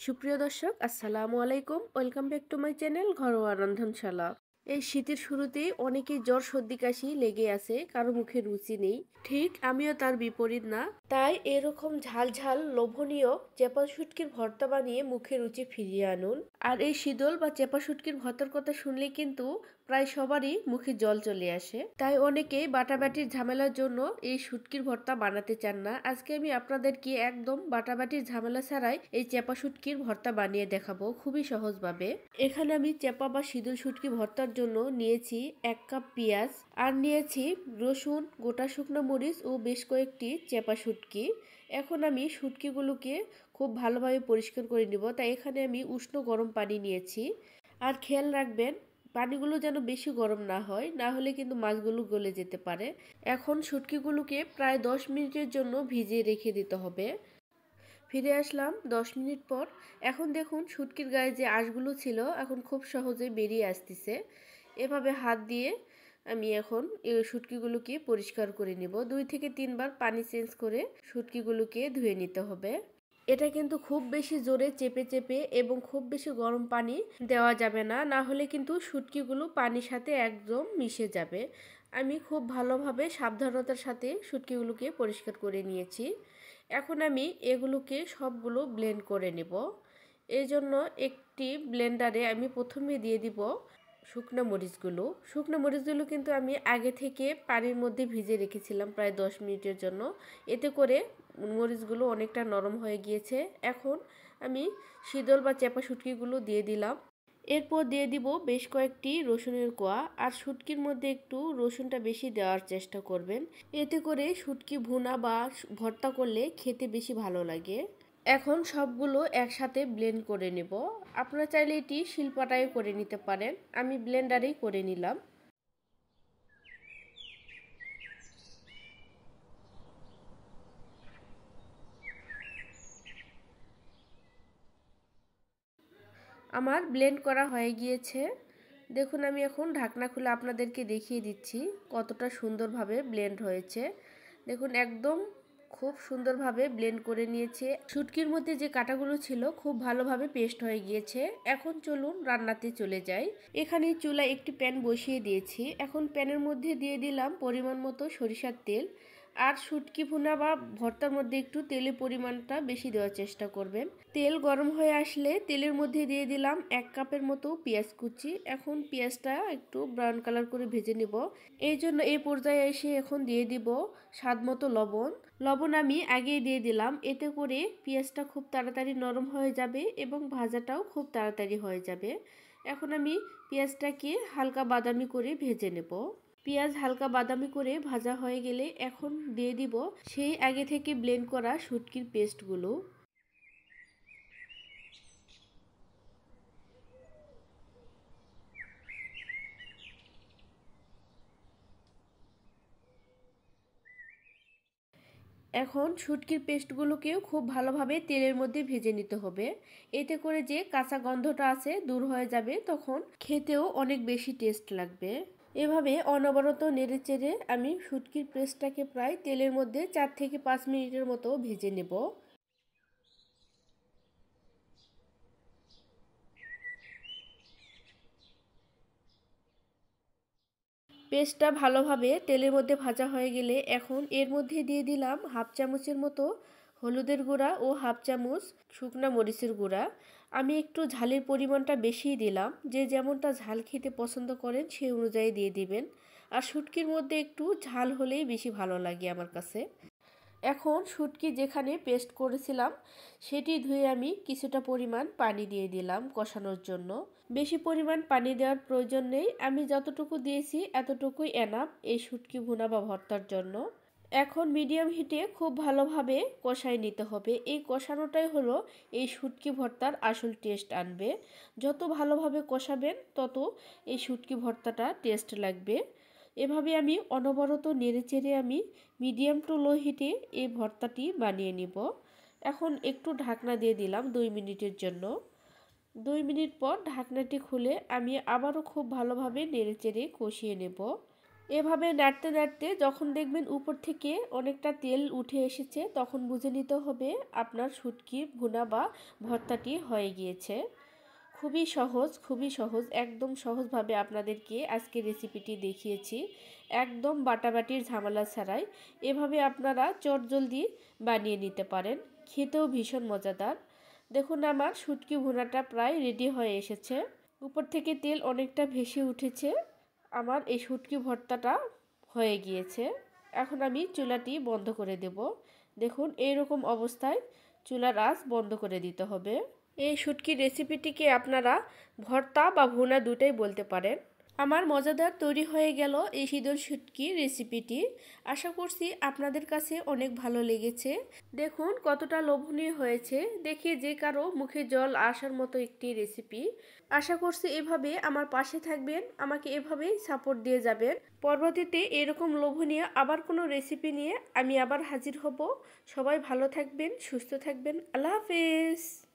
সুপ্রিয় দর্শক আসসালামু আলাইকুম। Welcome back to my channel ঘরোয়া রন্ধনশালা। এই শীতের শুরুতেই অনেকেই জ্বর সর্দি কাশি লেগে আছে, কারো মুখে রুচি নেই। ঠিক আমিও তার বিপরীত না। তাই এরকম ঝাল ঝাল লোভনীয় চেপা শুটকির ভর্তা বানিয়ে মুখে রুচি ফিরিয়ে আনুন। আর এই শীতল বা চেপা শুটকির ভর্তার কথা শুনলেই কিন্তু প্রায় সবারই মুখে জল চলে আসে। তাই অনেকেই বাটাবাটির ঝামেলার জন্য এই শুটকির ভর্তা বানাতে চান না। আজকে আমি আপনাদেরকে একদম বাটাবাটির ঝামেলা ছাড়াই এই চেপা শুটকির ভর্তা বানিয়ে দেখাবো খুবই সহজভাবে। এখানে আমি চেপা বা শীতল শুটকি ভর্তার জন্য নিয়েছি 1 কাপ পেঁয়াজ, আর নিয়েছি রসুন, গোটা শুকনো মরিচ ও বেশ কয়েকটি চেপা শুটকি। এখন আমি শুটকিগুলোকে খুব ভালোভাবে পরিষ্কার করে নিব। তাই এখানে আমি উষ্ণ গরম পানি নিয়েছি। আর খেয়াল রাখবেন পানিগুলো যেন বেশি গরম না হয়, না হলে কিন্তু মাছগুলো গলে যেতে পারে। এখন শুটকিগুলোকে প্রায় 10 মিনিটের জন্য ভিজিয়ে রেখে দিতে হবে। ফিরে আসলাম 10 মিনিট পর। এখন দেখুন শুটকির গায়ে যে আঁশগুলো ছিল এখন খুব সহজে বেরিয়ে আসতেছে। এভাবে হাত দিয়ে আমি এখন এই শুটকিগুলোকে পরিষ্কার করে নিব। 2 থেকে 3 বার পানি চেঞ্জ করে শুটকিগুলোকে ধুয়ে নিতে হবে। এটা কিন্তু খুব বেশি জোরে চেপে চেপে এবং খুব বেশি গরম পানি দেওয়া যাবে না, না হলে কিন্তু শুটকিগুলো পানির সাথে একদম মিশে যাবে। আমি খুব ভালোভাবে সাবধানতার সাথে শুটকিগুলোকে পরিষ্কার করে নিয়েছি। এখন আমি এগুলোকে সবগুলো ব্লেন্ড করে নেব। এই জন্য একটি ব্লেন্ডারে আমি প্রথমে দিয়ে দিব শুকনো মরিচগুলো। শুকনো মরিচগুলো কিন্তু আমি আগে থেকে পানির মধ্যে ভিজে রেখেছিলাম প্রায় 10 মিনিটের জন্য। এতে করে মরিচগুলো অনেকটা নরম হয়ে গিয়েছে। এখন আমি শীতল বা চেপা শুটকিগুলো দিয়ে দিলাম। এরপর দিয়ে দিব বেশ কয়েকটি রসুনের কোয়া। আর শুটকির মধ্যে একটু রসুনটা বেশি দেওয়ার চেষ্টা করবেন। এতে করে শুটকি ভুনা বা ভর্তা করলে খেতে বেশি ভালো লাগে। এখন সবগুলো একসাথে ব্লেন্ড করে নেব। আপনারা চাইলে এটি শিলপাটায় করে নিতে পারেন, আমি ব্লেন্ডারেই করে নিলাম। আমার ব্লেন্ড করা হয়ে গিয়েছে। দেখুন আমি এখন ঢাকনা খুলে আপনাদেরকে দেখিয়ে দিচ্ছি কতটা সুন্দরভাবে ব্লেন্ড হয়েছে। দেখুন একদম খুব সুন্দরভাবে ব্লেন্ড করে নিয়েছে। শুটকির মধ্যে যে কাঁটাগুলো ছিল খুব ভালোভাবে পেস্ট হয়ে গিয়েছে। এখন চলুন রান্নাতে চলে যাই। এখানে চুলায় একটি প্যান বসিয়ে দিয়েছি। এখন প্যানের মধ্যে দিয়ে দিলাম পরিমাণ মতো সরিষার তেল। আর শুটকি ভুনা বা ভর্তার মধ্যে একটু তেলের পরিমাণটা বেশি দেওয়ার চেষ্টা করবেন। তেল গরম হয়ে আসলে তেলের মধ্যে দিয়ে দিলাম 1 কাপের মতো পেঁয়াজ কুচি। এখন পেঁয়াজটা একটু ব্রাউন কালার করে ভেজে নেব। এই জন্য এই পর্যায়ে এসে এখন দিয়ে দিব স্বাদ মতো লবণ। লবণ আমি আগেই দিয়ে দিলাম, এতে করে পেঁয়াজটা খুব তাড়াতাড়ি নরম হয়ে যাবে এবং ভাজাটাও খুব তাড়াতাড়ি হয়ে যাবে। এখন আমি পেঁয়াজটাকে হালকা বাদামি করে ভেজে নেব। পেঁয়াজ হালকা বাদামি করে ভাজা হয়ে গেলে এখন দিয়ে দিব সেই আগে থেকে ব্লেন্ড করা শুটকির পেস্টগুলো। এখন শুটকির পেস্টগুলোকেও খুব ভালোভাবে তেলের মধ্যে ভেজে নিতে হবে। এতে করে যে কাঁচা গন্ধটা আছে দূর হয়ে যাবে, তখন খেতেও অনেক বেশি টেস্ট লাগবে। এভাবে অনবরত নেড়েচেড়ে আমি শুটকির পেস্টটাকে প্রায় তেলের মধ্যে 4 থেকে 5 মিনিটের মতো ভেজে নেব। পেস্টটা ভালোভাবে তেলের মধ্যে ভাজা হয়ে গেলে এখন এর মধ্যে দিয়ে দিলাম হাফ চামচের মতো হলুদের গুঁড়া ও হাফ চামচ শুকনো মরিচের গুঁড়া। আমি একটু ঝালের পরিমাণটা বেশিই দিলাম, যে যেমনটা ঝাল খেতে পছন্দ করেন সেই অনুযায়ী দিয়ে দিবেন। আর শুটকির মধ্যে একটু ঝাল হলেই বেশি ভালো লাগে আমার কাছে। এখন শুটকি যেখানে পেস্ট করেছিলাম সেটি ধুয়ে আমি কিছুটা পরিমাণ পানি দিয়ে দিলাম কষানোর জন্য। বেশি পরিমাণ পানি দেওয়ার প্রয়োজন নেই, আমি যতটুকু দিয়েছি এতটুকুই এনাফ এই শুটকি ভুনা বা ভর্তার জন্য। এখন মিডিয়াম হিটে খুব ভালোভাবে কষাই নিতে হবে। এই কষানোটাই হলো এই শুটকি ভর্তার আসল টেস্ট আনবে। যত ভালোভাবে কষাবেন তত এই শুটকি ভর্তাটা টেস্ট লাগবে। এভাবে আমি অনবরত নেড়েচেড়ে আমি মিডিয়াম টু লো হিটে এই ভর্তাটি বানিয়ে নিব। এখন একটু ঢাকনা দিয়ে দিলাম 2 মিনিটের জন্য। 2 মিনিট পর ঢাকনাটি খুলে আমি আবারও খুব ভালোভাবে নেড়েচেড়ে কষিয়ে নেব। এভাবে নাড়তে নাড়তে যখন দেখবেন উপর থেকে অনেকটা তেল উঠে এসেছে তখন বুঝে নিতে হবে আপনার শুটকি ভুনা বা ভর্তাটি হয়ে গিয়েছে। খুবই সহজ, একদম সহজভাবে আপনাদেরকে আজকে রেসিপিটি দেখিয়েছি। একদম বাটাবাটির ঝামেলা ছাড়াই এভাবে আপনারা চটজলদি বানিয়ে নিতে পারেন। খেতেও ভীষণ মজাদার। দেখুন আমার শুটকি ভুনাটা প্রায় রেডি হয়ে এসেছে। উপর থেকে তেল অনেকটা ভেসে উঠেছে। আমার এই শুটকি ভর্তাটা হয়ে গিয়েছে। এখন আমি চুলাটি বন্ধ করে দেব। দেখুন এইরকম অবস্থায় চুলার আঁচ বন্ধ করে দিতে হবে। এই শুটকির রেসিপিটিকে আপনারা ভর্তা বা ভুনা দুটোই বলতে পারেন। আমার মজাদার তৈরি হয়ে গেল এই শীতল শুটকির রেসিপিটি। আশা করছি আপনাদের কাছে অনেক ভালো লেগেছে। দেখুন কতটা লোভনীয় হয়েছে, দেখে যে কারো মুখে জল আসার মতো একটি রেসিপি। আশা করছি এভাবে আমার পাশে থাকবেন, আমাকে এভাবেই সাপোর্ট দিয়ে যাবেন। পরবর্তীতে এরকম লোভনীয় আবার কোনো রেসিপি নিয়ে আমি আবার হাজির হব। সবাই ভালো থাকবেন, সুস্থ থাকবেন। আল্লাহ হাফেজ।